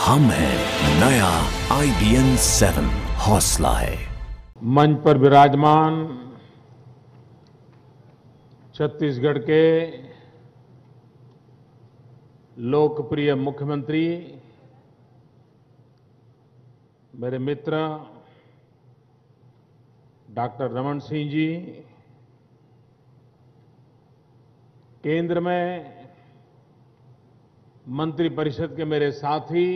हम हैं नया IBN 7 हौसला है। मंच पर विराजमान छत्तीसगढ़ के लोकप्रिय मुख्यमंत्री मेरे मित्र डॉक्टर रमन सिंह जी, केंद्र में मंत्रिपरिषद के मेरे साथी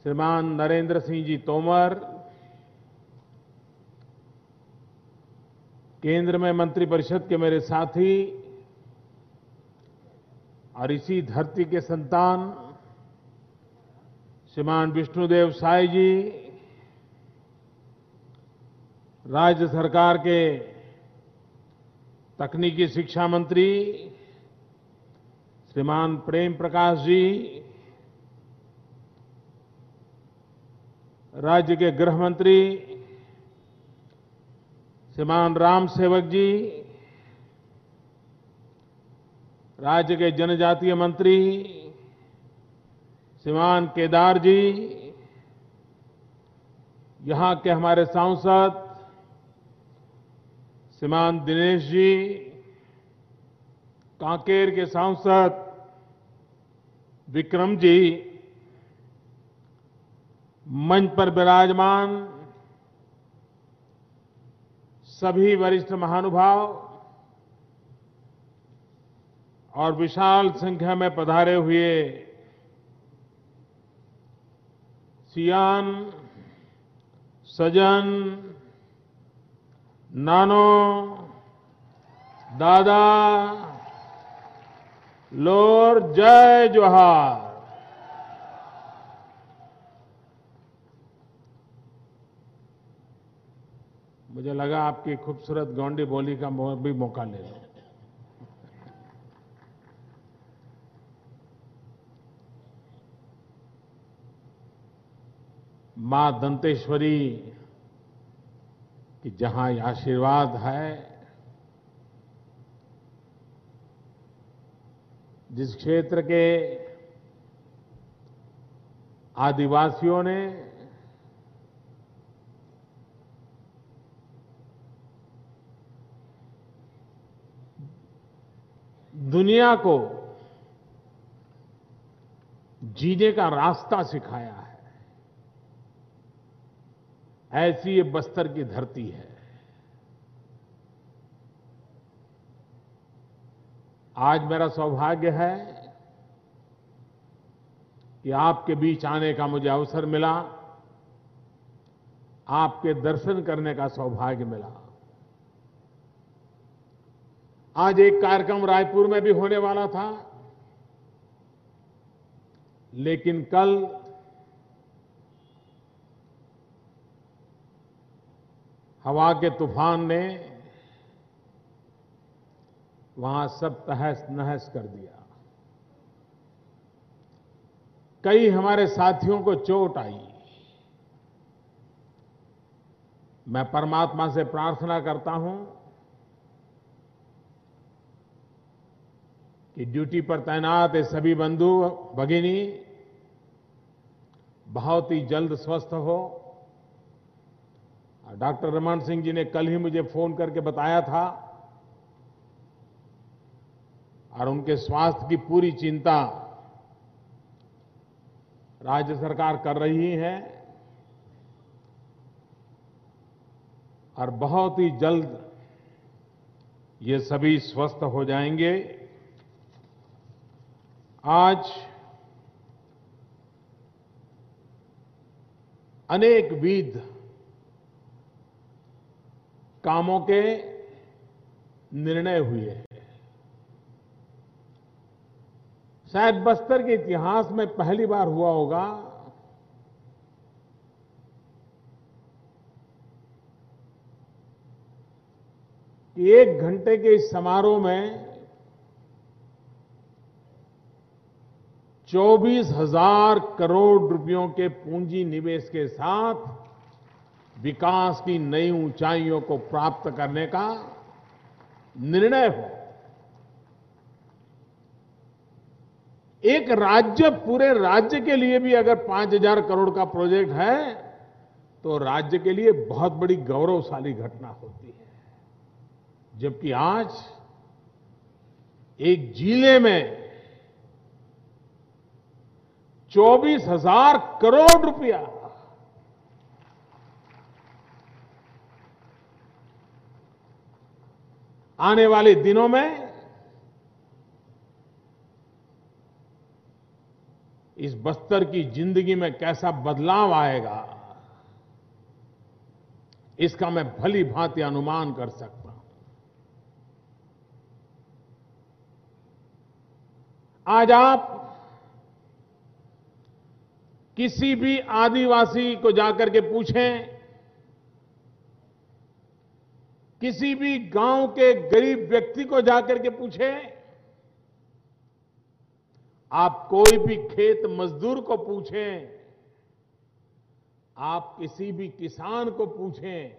श्रीमान नरेंद्र सिंह जी तोमर, केंद्र में मंत्रिपरिषद के मेरे साथी और इसी धरती के संतान श्रीमान विष्णुदेव साय जी, राज्य सरकार के तकनीकी शिक्षा मंत्री श्रीमान प्रेम प्रकाश जी, राज्य के गृह मंत्री श्रीमान राम सेवक जी, राज्य के जनजातीय मंत्री श्रीमान केदार जी, यहां के हमारे सांसद श्रीमान दिनेश जी, कांकेर के सांसद विक्रम जी, मंच पर विराजमान सभी वरिष्ठ महानुभाव और विशाल संख्या में पधारे हुए सियान, सजन, नानो, दादा, लोर, जय जोहार। मुझे लगा आपकी खूबसूरत गोंडी बोली का भी मौका ले लो। मां दंतेश्वरी की जहां ये आशीर्वाद है, जिस क्षेत्र के आदिवासियों ने दुनिया को जीने का रास्ता सिखाया है, ऐसी ये बस्तर की धरती है। आज मेरा सौभाग्य है कि आपके बीच आने का मुझे अवसर मिला, आपके दर्शन करने का सौभाग्य मिला। आज एक कार्यक्रम रायपुर में भी होने वाला था, लेकिन कल हवा के तूफान ने वहां सब तहस नहस कर दिया। कई हमारे साथियों को चोट आई। मैं परमात्मा से प्रार्थना करता हूं कि ड्यूटी पर तैनात ये सभी बंधु भगिनी बहुत ही जल्द स्वस्थ हो। डॉक्टर रमन सिंह जी ने कल ही मुझे फोन करके बताया था और उनके स्वास्थ्य की पूरी चिंता राज्य सरकार कर रही है और बहुत ही जल्द ये सभी स्वस्थ हो जाएंगे। आज अनेक विध कामों के निर्णय हुए हैं। शायद बस्तर के इतिहास में पहली बार हुआ होगा कि 1 घंटे के इस समारोह में 24,000 करोड़ रुपयों के पूंजी निवेश के साथ विकास की नई ऊंचाइयों को प्राप्त करने का निर्णय हो। एक राज्य, पूरे राज्य के लिए भी अगर 5,000 करोड़ का प्रोजेक्ट है तो राज्य के लिए बहुत बड़ी गौरवशाली घटना होती है। जबकि आज एक जिले में 24,000 करोड़ रुपया आने वाले दिनों में इस बस्तर की जिंदगी में कैसा बदलाव आएगा, इसका मैं भली भांति अनुमान कर सकता हूं। आज आप किसी भी आदिवासी को जाकर के पूछें, किसी भी गांव के गरीब व्यक्ति को जाकर के पूछें, आप कोई भी खेत मजदूर को पूछें, आप किसी भी किसान को पूछें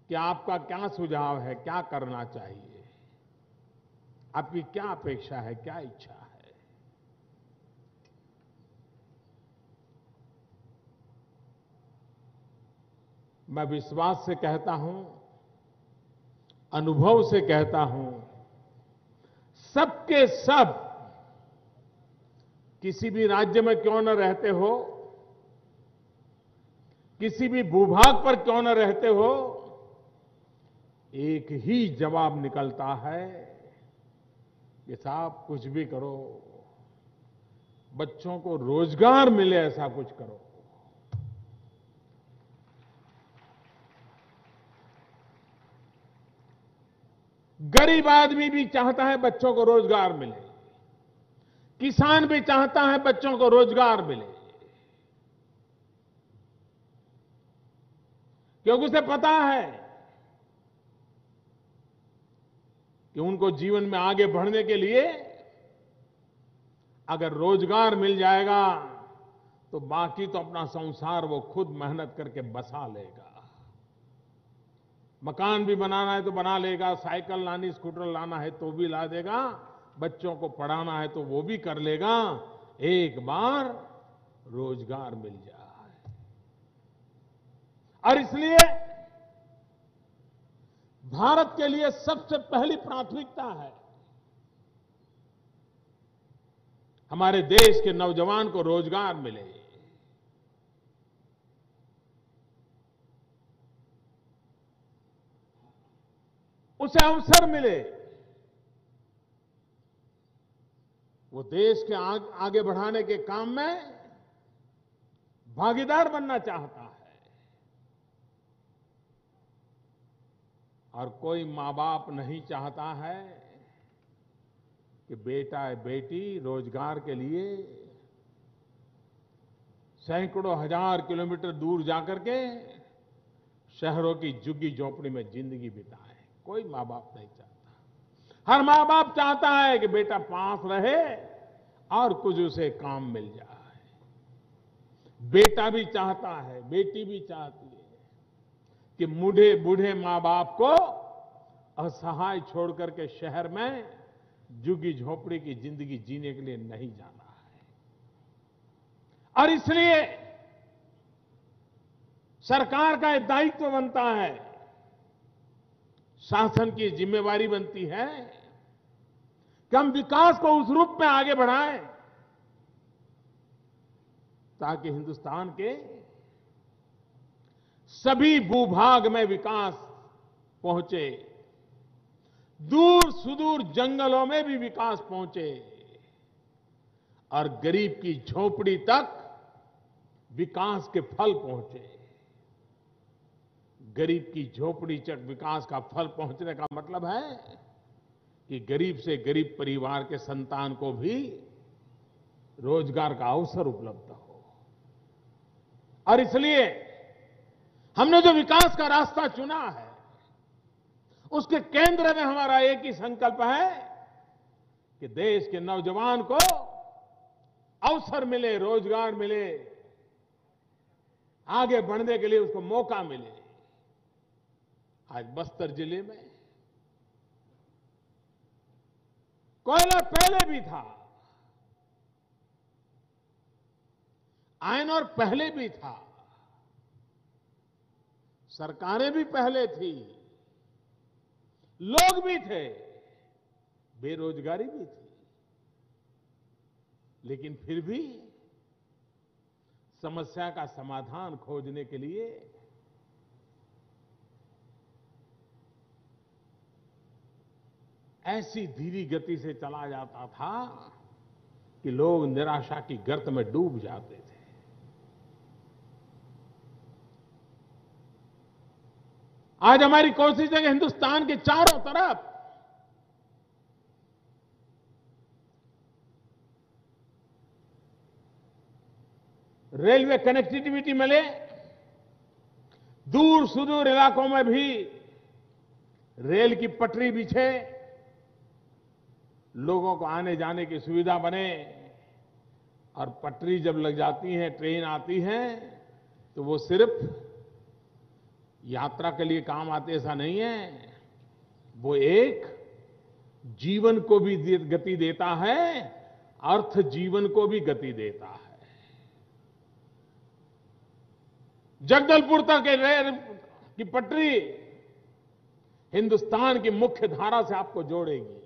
कि आपका क्या सुझाव है, क्या करना चाहिए, आपकी क्या अपेक्षा है, क्या इच्छा है। मैं विश्वास से कहता हूं, अनुभव से कहता हूं, सबके सब किसी भी राज्य में क्यों न रहते हो, किसी भी भूभाग पर क्यों न रहते हो, एक ही जवाब निकलता है कि साहब कुछ भी करो, बच्चों को रोजगार मिले ऐसा कुछ करो। गरीब आदमी भी चाहता है बच्चों को रोजगार मिले, किसान भी चाहता है बच्चों को रोजगार मिले, क्योंकि उसे पता है कि उनको जीवन में आगे बढ़ने के लिए अगर रोजगार मिल जाएगा तो बाकी तो अपना संसार वो खुद मेहनत करके बसा लेगा। मकान भी बनाना है तो बना लेगा, साइकिल लानी, स्कूटर लाना है तो भी ला देगा, बच्चों को पढ़ाना है तो वो भी कर लेगा, एक बार रोजगार मिल जाए। और इसलिए भारत के लिए सबसे पहली प्राथमिकता है हमारे देश के नौजवान को रोजगार मिले, उसे अवसर मिले, वो देश के आगे बढ़ाने के काम में भागीदार बनना चाहता है। और कोई मां बाप नहीं चाहता है कि बेटा या बेटी रोजगार के लिए सैकड़ों हजार किलोमीटर दूर जाकर के शहरों की झुग्गी झोपड़ी में जिंदगी बिताए। कोई मां बाप नहीं चाहता। हर मां बाप चाहता है कि बेटा पास रहे और कुछ उसे काम मिल जाए। बेटा भी चाहता है, बेटी भी चाहती है कि बूढ़े मां बाप को असहाय छोड़ करके शहर में झुग्गी झोपड़ी की जिंदगी जीने के लिए नहीं जाना है। और इसलिए सरकार का एक दायित्व बनता है, शासन की जिम्मेवारी बनती है कि हम विकास को उस रूप में आगे बढ़ाएं ताकि हिंदुस्तान के सभी भूभाग में विकास पहुंचे, दूर सुदूर जंगलों में भी विकास पहुंचे और गरीब की झोपड़ी तक विकास के फल पहुंचे। गरीब की झोपड़ी तक विकास का फल पहुंचने का मतलब है कि गरीब से गरीब परिवार के संतान को भी रोजगार का अवसर उपलब्ध हो। और इसलिए हमने जो विकास का रास्ता चुना है उसके केंद्र में हमारा एक ही संकल्प है कि देश के नौजवान को अवसर मिले, रोजगार मिले, आगे बढ़ने के लिए उसको मौका मिले। आज बस्तर जिले में कोयला पहले भी था, आयरन ओर पहले भी था, सरकारें भी पहले थी, लोग भी थे, बेरोजगारी भी थी, लेकिन फिर भी समस्या का समाधान खोजने के लिए ऐसी धीमी गति से चला जाता था कि लोग निराशा की गर्त में डूब जाते थे। आज हमारी कोशिश है कि हिंदुस्तान के चारों तरफ रेलवे कनेक्टिविटी मिले, दूर सुदूर इलाकों में भी रेल की पटरी बिछे, लोगों को आने जाने की सुविधा बने, और पटरी जब लग जाती है, ट्रेन आती है, तो वो सिर्फ यात्रा के लिए काम आते ऐसा नहीं है, वो एक जीवन को भी गति देता है, अर्थ जीवन को भी गति देता है। जगदलपुर तक रेल की पटरी हिंदुस्तान की मुख्य धारा से आपको जोड़ेगी।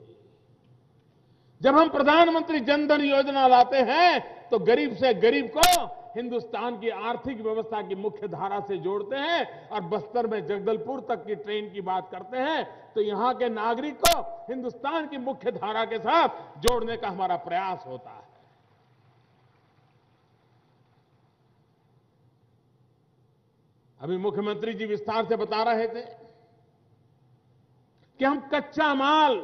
जब हम प्रधानमंत्री जन धन योजना लाते हैं तो गरीब से गरीब को हिंदुस्तान की आर्थिक व्यवस्था की मुख्य धारा से जोड़ते हैं, और बस्तर में जगदलपुर तक की ट्रेन की बात करते हैं तो यहां के नागरिक को हिंदुस्तान की मुख्य धारा के साथ जोड़ने का हमारा प्रयास होता है। अभी मुख्यमंत्री जी विस्तार से बता रहे थे कि हम कच्चा माल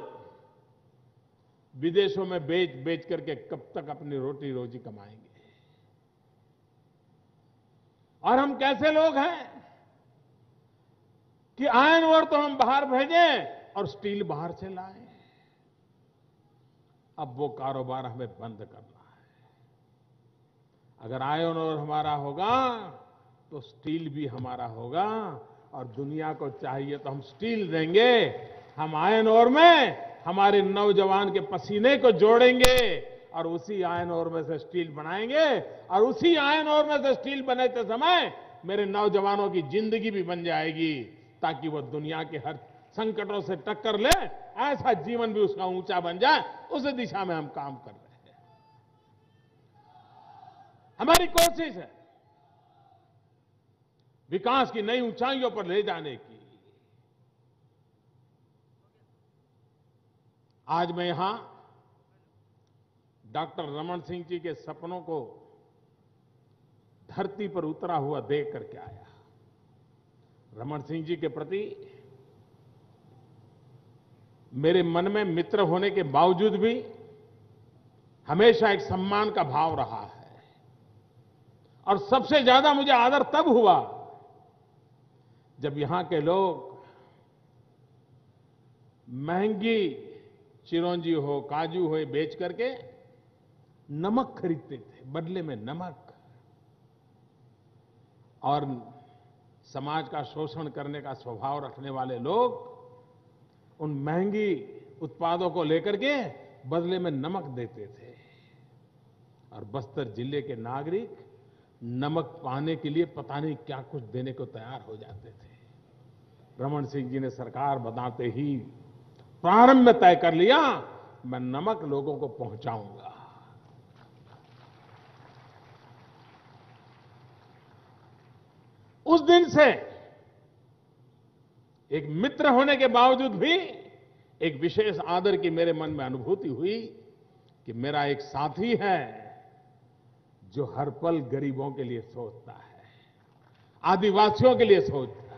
विदेशों में बेच बेच करके कब तक अपनी रोटी रोजी कमाएंगे, और हम कैसे लोग हैं कि आयरन ओर तो हम बाहर भेजें और स्टील बाहर से लाएं। अब वो कारोबार हमें बंद करना है। अगर आयरन ओर हमारा होगा तो स्टील भी हमारा होगा, और दुनिया को चाहिए तो हम स्टील देंगे, हम आयरन ओर में हमारे नौजवान के पसीने को जोड़ेंगे और उसी आयरन ओर में से स्टील बनाएंगे, और उसी आयरन ओर में से स्टील बनाते समय मेरे नौजवानों की जिंदगी भी बन जाएगी, ताकि वो दुनिया के हर संकटों से टक्कर ले, ऐसा जीवन भी उसका ऊंचा बन जाए। उस दिशा में हम काम कर रहे हैं। हमारी कोशिश है विकास की नई ऊंचाइयों पर ले जाने की। आज मैं यहां डॉक्टर रमन सिंह जी के सपनों को धरती पर उतरा हुआ देख करके आया। रमन सिंह जी के प्रति मेरे मन में मित्र होने के बावजूद भी हमेशा एक सम्मान का भाव रहा है, और सबसे ज्यादा मुझे आदर तब हुआ जब यहां के लोग महंगी चिरौंजी हो, काजू हो, बेच करके नमक खरीदते थे, बदले में नमक, और समाज का शोषण करने का स्वभाव रखने वाले लोग उन महंगी उत्पादों को लेकर के बदले में नमक देते थे, और बस्तर जिले के नागरिक नमक पाने के लिए पता नहीं क्या कुछ देने को तैयार हो जाते थे। रमन सिंह जी ने सरकार बनाते ही प्रारंभ में तय कर लिया, मैं नमक लोगों को पहुंचाऊंगा। उस दिन से एक मित्र होने के बावजूद भी एक विशेष आदर की मेरे मन में अनुभूति हुई कि मेरा एक साथी है जो हर पल गरीबों के लिए सोचता है, आदिवासियों के लिए सोचता है।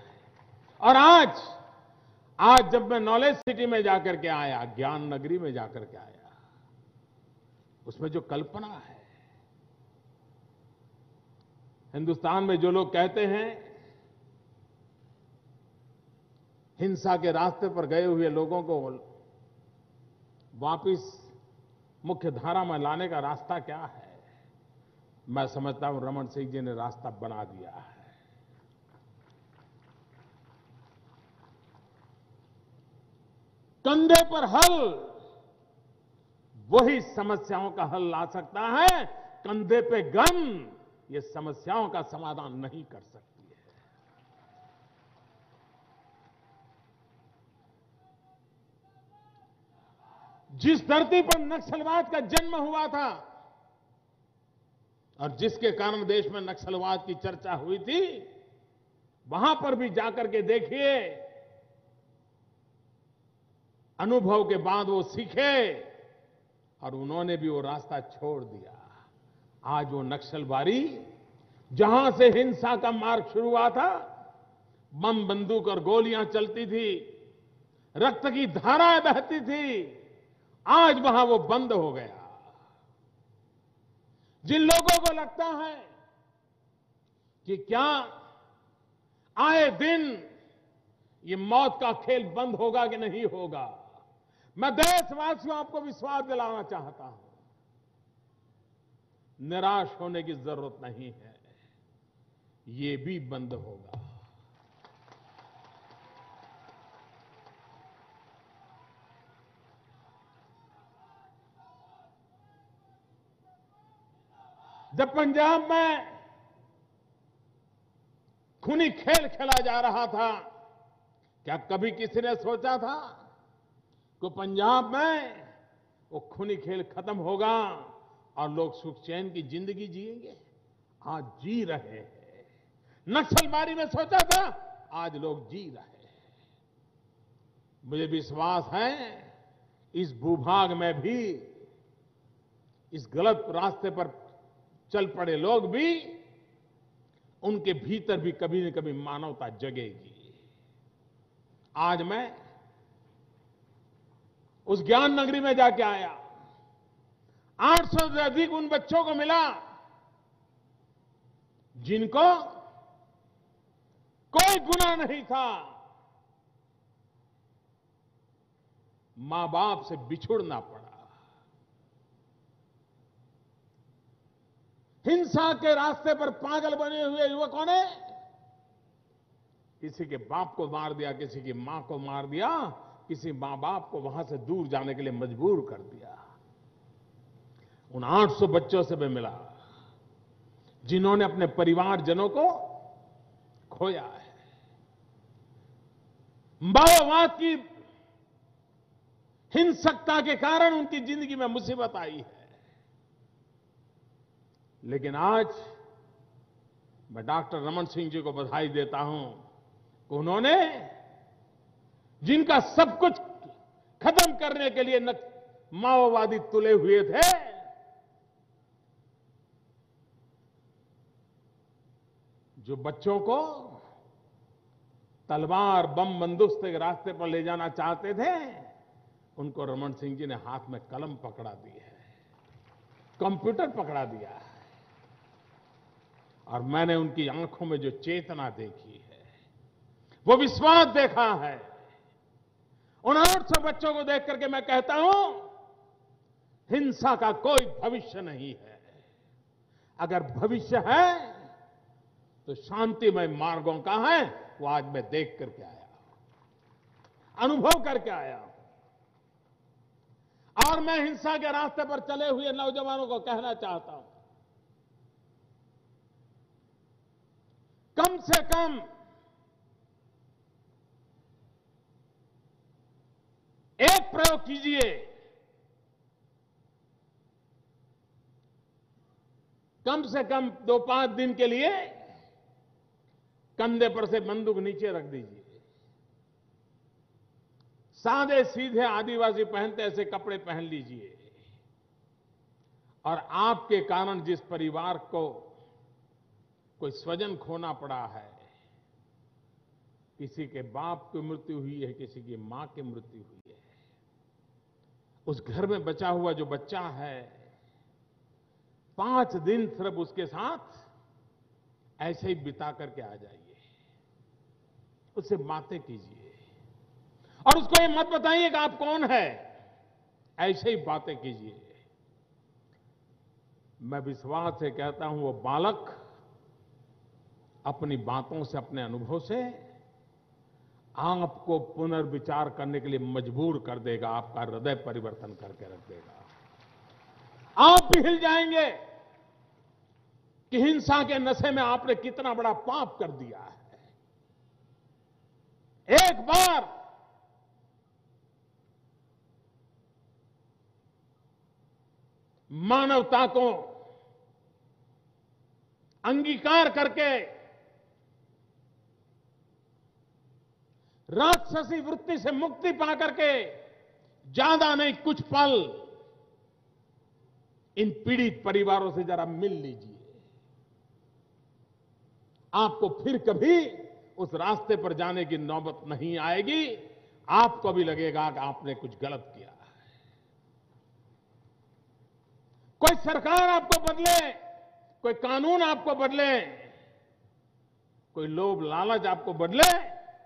और आज जब मैं नॉलेज सिटी में जाकर के आया, ज्ञान नगरी में जाकर के आया, उसमें जो कल्पना है, हिंदुस्तान में जो लोग कहते हैं हिंसा के रास्ते पर गए हुए लोगों को वापस मुख्य धारा में लाने का रास्ता क्या है, मैं समझता हूं रमन सिंह जी ने रास्ता बना दिया है। कंधे पर हल, वही समस्याओं का हल ला सकता है। कंधे पे गन ये समस्याओं का समाधान नहीं कर सकती है। जिस धरती पर नक्सलवाद का जन्म हुआ था और जिसके कारण देश में नक्सलवाद की चर्चा हुई थी, वहां पर भी जाकर के देखिए, अनुभव के बाद वो सीखे और उन्होंने भी वो रास्ता छोड़ दिया। आज वो नक्सलबारी जहां से हिंसा का मार्ग शुरू हुआ था, बम बंदूक और गोलियां चलती थी, रक्त की धाराएं बहती थी, आज वहां वो बंद हो गया। जिन लोगों को लगता है कि क्या आए दिन ये मौत का खेल बंद होगा कि नहीं होगा, मैं देशवासियों आपको विश्वास दिलाना चाहता हूं, निराश होने की जरूरत नहीं है, ये भी बंद होगा। जब पंजाब में खूनी खेल खेला जा रहा था, क्या कभी किसी ने सोचा था कि पंजाब में वो खूनी खेल खत्म होगा और लोग सुख चैन की जिंदगी जिएंगे? आज जी रहे हैं। नक्सलबारी में सोचा था, आज लोग जी रहे हैं। मुझे विश्वास है इस भूभाग में भी इस गलत रास्ते पर चल पड़े लोग भी, उनके भीतर भी कभी न कभी मानवता जगेगी। आज मैं उस ज्ञान नगरी में जाके आया, 800 से अधिक उन बच्चों को मिला जिनको कोई गुनाह नहीं था, मां बाप से बिछुड़ना पड़ा, हिंसा के रास्ते पर पागल बने हुए युवकों ने किसी के बाप को मार दिया, किसी की मां को मार दिया, किसी मां बाप को वहां से दूर जाने के लिए मजबूर कर दिया। उन 800 बच्चों से मैं मिला जिन्होंने अपने परिवारजनों को खोया है। माओवाद की हिंसकता के कारण उनकी जिंदगी में मुसीबत आई है। लेकिन आज मैं डॉक्टर रमन सिंह जी को बधाई देता हूं कि उन्होंने जिनका सब कुछ खत्म करने के लिए माओवादी तुले हुए थे, जो बच्चों को तलवार बम बंदूक के रास्ते पर ले जाना चाहते थे, उनको रमन सिंह जी ने हाथ में कलम पकड़ा दी है, कंप्यूटर पकड़ा दिया है। और मैंने उनकी आंखों में जो चेतना देखी है, वो विश्वास देखा है, उन 800 बच्चों को देख करके मैं कहता हूं, हिंसा का कोई भविष्य नहीं है। अगर भविष्य है तो शांतिमय मार्गों का है। वो आज मैं देख करके आया, अनुभव करके आया। और मैं हिंसा के रास्ते पर चले हुए नौजवानों को कहना चाहता हूं, कम से कम एक प्रयोग कीजिए, कम से कम 2-5 दिन के लिए कंधे पर से बंदूक नीचे रख दीजिए, सादे सीधे आदिवासी पहनते ऐसे कपड़े पहन लीजिए, और आपके कारण जिस परिवार को कोई स्वजन खोना पड़ा है, किसी के बाप की मृत्यु हुई है, किसी की मां की मृत्यु हुई है, उस घर में बचा हुआ जो बच्चा है, 5 दिन सिर्फ उसके साथ ऐसे ही बिता करके आ जाइए, उससे बातें कीजिए, और उसको ये मत बताइए कि आप कौन है, ऐसे ही बातें कीजिए। मैं विश्वास से कहता हूं, वो बालक अपनी बातों से, अपने अनुभव से आपको पुनर्विचार करने के लिए मजबूर कर देगा, आपका हृदय परिवर्तन करके रख देगा। आप भी हिल जाएंगे कि हिंसा के नशे में आपने कितना बड़ा पाप कर दिया है। एक बार मानवता को अंगीकार करके राक्षसी वृत्ति से मुक्ति पा करके ज्यादा नहीं कुछ पल इन पीड़ित परिवारों से जरा मिल लीजिए। आपको फिर कभी उस रास्ते पर जाने की नौबत नहीं आएगी। आपको भी लगेगा कि आपने कुछ गलत किया है। कोई सरकार आपको बदले, कोई कानून आपको बदले, कोई लोभ लालच आपको बदले,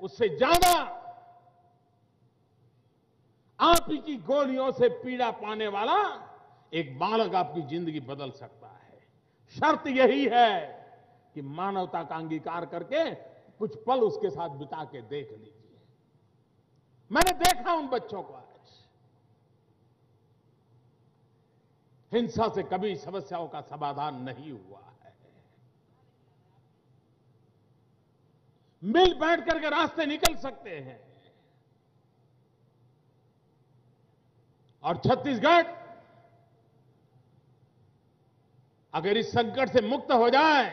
उससे ज्यादा आप ही की गोलियों से पीड़ा पाने वाला एक बालक आपकी जिंदगी बदल सकता है। शर्त यही है कि मानवता का अंगीकार करके कुछ पल उसके साथ बिता के देख लीजिए। मैंने देखा उन बच्चों को आज हिंसा से कभी समस्याओं का समाधान नहीं हुआ है। मिल बैठ करके रास्ते निकल सकते हैं। और छत्तीसगढ़ अगर इस संकट से मुक्त हो जाए,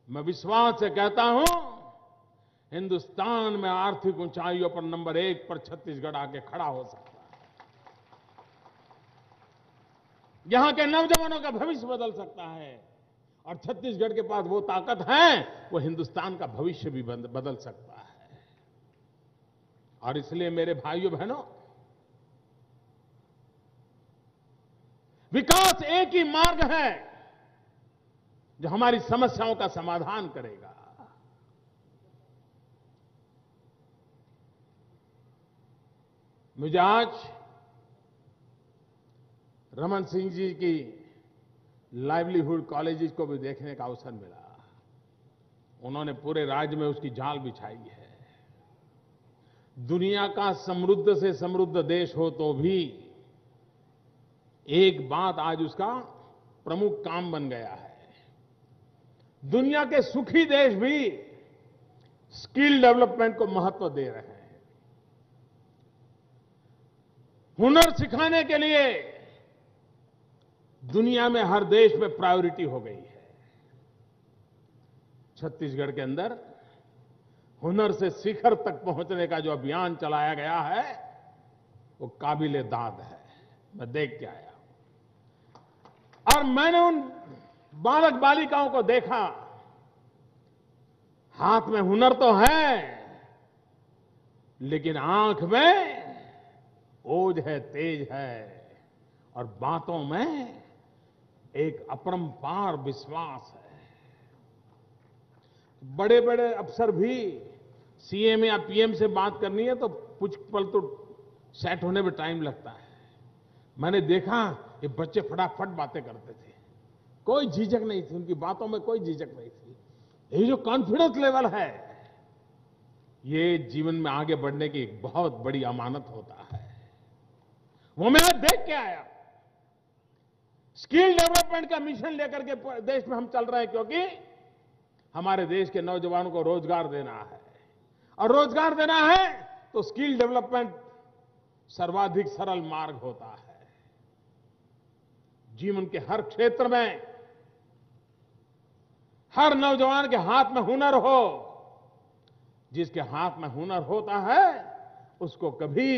मैं विश्वास से कहता हूं हिंदुस्तान में आर्थिक ऊंचाइयों पर नंबर 1 पर छत्तीसगढ़ आके खड़ा हो सकता है। यहां के नौजवानों का भविष्य बदल सकता है। और छत्तीसगढ़ के पास वो ताकत है, वो हिंदुस्तान का भविष्य भी बदल सकता है। और इसलिए मेरे भाइयों बहनों, विकास एक ही मार्ग है जो हमारी समस्याओं का समाधान करेगा। मुझे आज रमन सिंह जी की लाइवलीहुड कॉलेजेस को भी देखने का अवसर मिला। उन्होंने पूरे राज्य में उसकी जाल बिछाई है। दुनिया का समृद्ध से समृद्ध देश हो तो भी एक बात आज उसका प्रमुख काम बन गया है। दुनिया के सुखी देश भी स्किल डेवलपमेंट को महत्व दे रहे हैं। हुनर सिखाने के लिए दुनिया में हर देश में प्रायोरिटी हो गई है। छत्तीसगढ़ के अंदर हुनर से शिखर तक पहुंचने का जो अभियान चलाया गया है, वो काबिले दाद है। मैं देख के आया और मैंने उन बालक बालिकाओं को देखा। हाथ में हुनर तो है, लेकिन आंख में ओज है, तेज है, और बातों में एक अपरंपार विश्वास है। बड़े बड़े अफसर भी सीएम या पीएम से बात करनी है तो कुछ पल तो सेट होने में टाइम लगता है। मैंने देखा ये बच्चे फटाफट बातें करते थे, कोई झिझक नहीं थी, उनकी बातों में कोई झिझक नहीं थी। ये जो कॉन्फिडेंस लेवल है, ये जीवन में आगे बढ़ने की एक बहुत बड़ी अमानत होता है। वो मैं आज देख के आया। स्किल डेवलपमेंट का मिशन लेकर के देश में हम चल रहे हैं, क्योंकि हमारे देश के नौजवानों को रोजगार देना है। और रोजगार देना है तो स्किल डेवलपमेंट सर्वाधिक सरल मार्ग होता है। जीवन के हर क्षेत्र में हर नौजवान के हाथ में हुनर हो। जिसके हाथ में हुनर होता है उसको कभी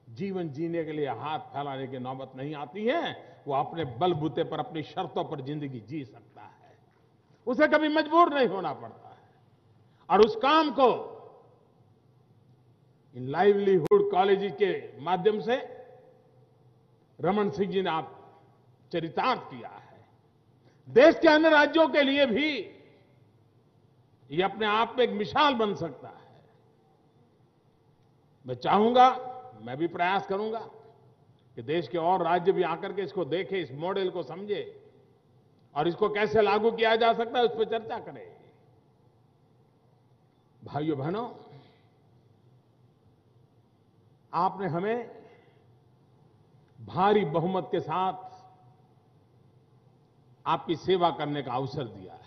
जीवन जीने के लिए हाथ फैलाने की नौबत नहीं आती है। वो अपने बलबूते पर, अपनी शर्तों पर जिंदगी जी सकता है। उसे कभी मजबूर नहीं होना पड़ता है। और उस काम को इन लाइवलीहुड कॉलेज के माध्यम से रमन सिंह जी ने आप चरितार्थ किया है। देश के अन्य राज्यों के लिए भी ये अपने आप में एक मिसाल बन सकता है। मैं चाहूंगा, मैं भी प्रयास करूंगा कि देश के और राज्य भी आकर के इसको देखें, इस मॉडल को समझे और इसको कैसे लागू किया जा सकता है उस पर चर्चा करें। भाइयों बहनों, आपने हमें भारी बहुमत के साथ आपकी सेवा करने का अवसर दिया है।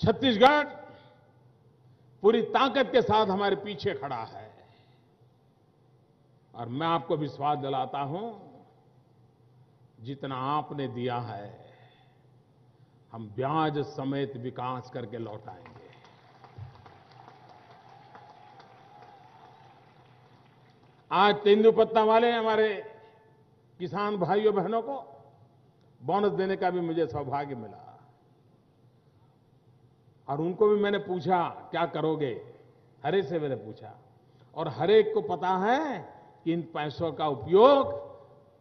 छत्तीसगढ़ पूरी ताकत के साथ हमारे पीछे खड़ा है और मैं आपको विश्वास दिलाता हूं, जितना आपने दिया है हम ब्याज समेत विकास करके लौटाएंगे। आज तेंदुपत्ता वाले हमारे किसान भाइयों बहनों को बोनस देने का भी मुझे सौभाग्य मिला और उनको भी मैंने पूछा क्या करोगे, हर एक से मैंने पूछा और हर एक को पता है कि इन पैसों का उपयोग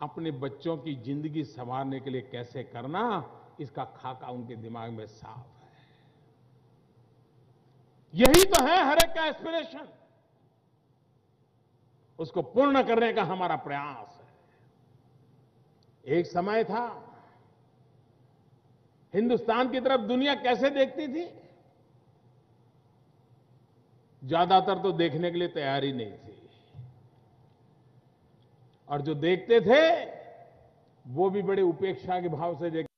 अपने बच्चों की जिंदगी संवारने के लिए कैसे करना, इसका खाका उनके दिमाग में साफ है। यही तो है हर एक का एस्पिरेशन, उसको पूर्ण करने का हमारा प्रयास है। एक समय था हिंदुस्तान की तरफ दुनिया कैसे देखती थी, ज्यादातर तो देखने के लिए तैयार ही नहीं थी और जो देखते थे वो भी बड़े उपेक्षा के भाव से देखते।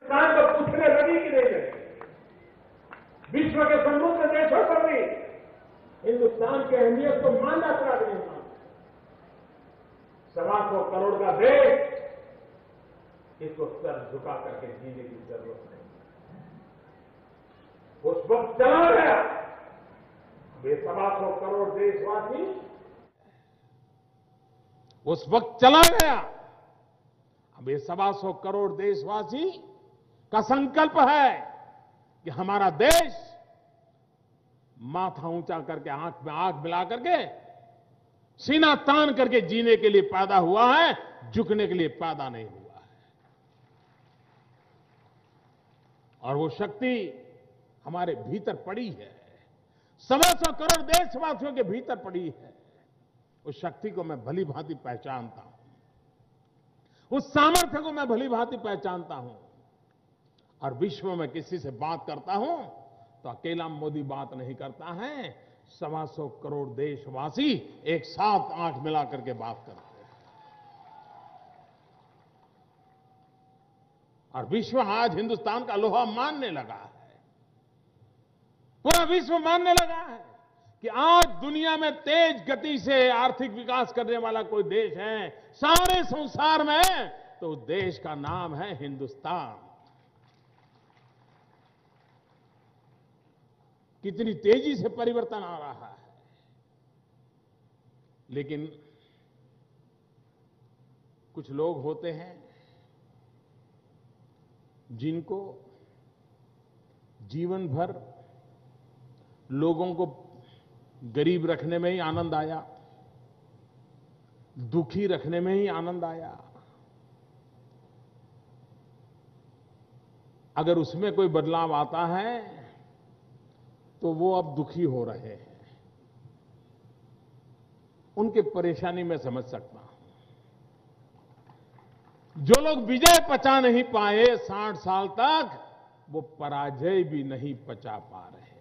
हिंदुस्तान को पूछने लगी कि नहीं लगी, विश्व के समृद्ध देशों पर भी हिंदुस्तान की अहमियत को माना पड़ा नहीं माना। 125 करोड़ का देश, इसको सर झुका करके जीने की जरूरत नहीं। उस वक्त चला गया, वे 125 करोड़ देशवासी उस वक्त चला गया। अब ये 125 करोड़ देशवासी का संकल्प है कि हमारा देश माथा ऊंचा करके आंख में आंख मिला करके सीना तान करके जीने के लिए पैदा हुआ है, झुकने के लिए पैदा नहीं हुआ है। और वो शक्ति हमारे भीतर पड़ी है, 125 करोड़ देशवासियों के भीतर पड़ी है। उस शक्ति को मैं भली भांति पहचानता हूं, उस सामर्थ्य को मैं भली भांति पहचानता हूं और विश्व में किसी से बात करता हूं तो अकेला मोदी बात नहीं करता है, 125 करोड़ देशवासी एक साथ आंख मिला करके बात करते हैं। और विश्व आज हिंदुस्तान का लोहा मानने लगा है, पूरा विश्व मानने लगा है कि आज दुनिया में तेज गति से आर्थिक विकास करने वाला कोई देश है सारे संसार में, तो उस देश का नाम है हिंदुस्तान। कितनी तेजी से परिवर्तन आ रहा है, लेकिन कुछ लोग होते हैं जिनको जीवन भर लोगों को गरीब रखने में ही आनंद आया, दुखी रखने में ही आनंद आया। अगर उसमें कोई बदलाव आता है तो वो अब दुखी हो रहे हैं। उनकी परेशानी मैं समझ सकता हूं। जो लोग विजय पचा नहीं पाए 60 साल तक, वो पराजय भी नहीं पचा पा रहे हैं।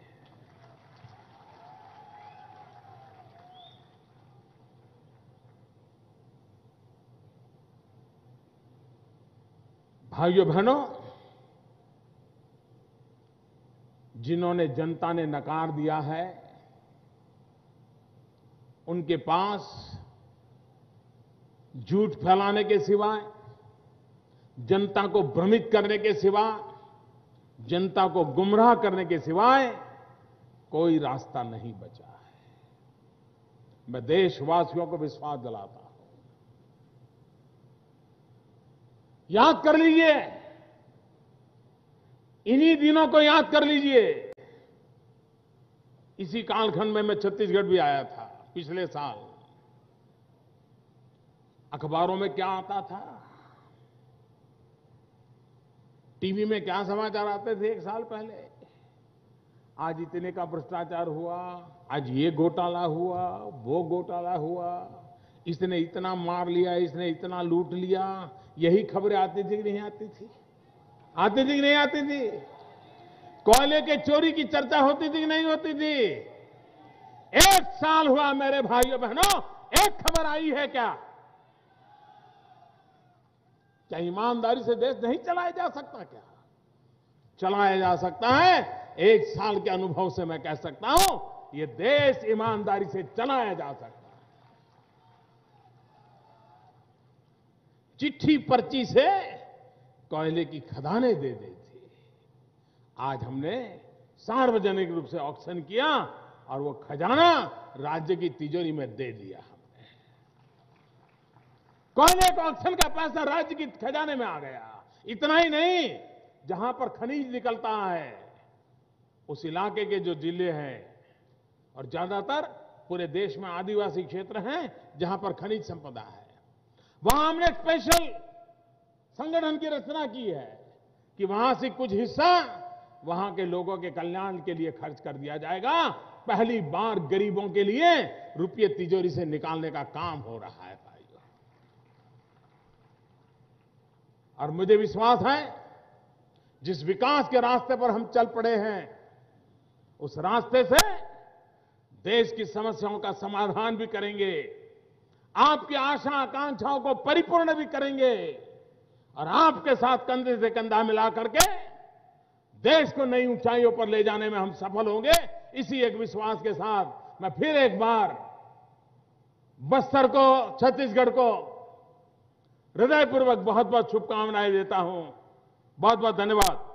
भाइयों बहनों, जिन्होंने जनता ने नकार दिया है, उनके पास झूठ फैलाने के सिवाय, जनता को भ्रमित करने के सिवा, जनता को गुमराह करने के सिवाय कोई रास्ता नहीं बचा है। मैं देशवासियों को विश्वास दिलाता हूं, याद कर लीजिए, इन्हीं दिनों को याद कर लीजिए। इसी कालखंड में मैं छत्तीसगढ़ भी आया था पिछले साल। अखबारों में क्या आता था, टीवी में क्या समाचार आते थे एक साल पहले, आज इतने का भ्रष्टाचार हुआ, आज ये घोटाला हुआ, वो घोटाला हुआ, इसने इतना मार लिया, इसने इतना लूट लिया। यही खबरें आती थी कि नहीं आती थी? आती थी कि नहीं आती थी? कोयले के चोरी की चर्चा होती थी कि नहीं होती थी? एक साल हुआ मेरे भाइयों बहनों, एक खबर आई है क्या? क्या ईमानदारी से देश नहीं चलाया जा सकता? क्या चलाया जा सकता है? एक साल के अनुभव से मैं कह सकता हूं, ये देश ईमानदारी से चलाया जा सकता है। चिट्ठी पर्ची से कोयले की खदानें दे दी थी, आज हमने सार्वजनिक रूप से ऑक्शन किया और वो खजाना राज्य की तिजोरी में दे दिया। हमने कोयले के ऑक्शन का पैसा राज्य की खजाने में आ गया। इतना ही नहीं, जहां पर खनिज निकलता है उस इलाके के जो जिले हैं, और ज्यादातर पूरे देश में आदिवासी क्षेत्र हैं जहां पर खनिज संपदा है, वहां हमने स्पेशल संगठन की रचना की है कि वहां से कुछ हिस्सा वहां के लोगों के कल्याण के लिए खर्च कर दिया जाएगा। पहली बार गरीबों के लिए रुपये तिजोरी से निकालने का काम हो रहा है भाइयों। और मुझे विश्वास है, जिस विकास के रास्ते पर हम चल पड़े हैं, उस रास्ते से देश की समस्याओं का समाधान भी करेंगे, आपकी आशा आकांक्षाओं को परिपूर्ण भी करेंगे, और आपके साथ कंधे से कंधा मिला करके देश को नई ऊंचाइयों पर ले जाने में हम सफल होंगे। इसी एक विश्वास के साथ मैं फिर एक बार बस्तर को, छत्तीसगढ़ को हृदयपूर्वक बहुत बहुत शुभकामनाएं देता हूं। बहुत बहुत धन्यवाद।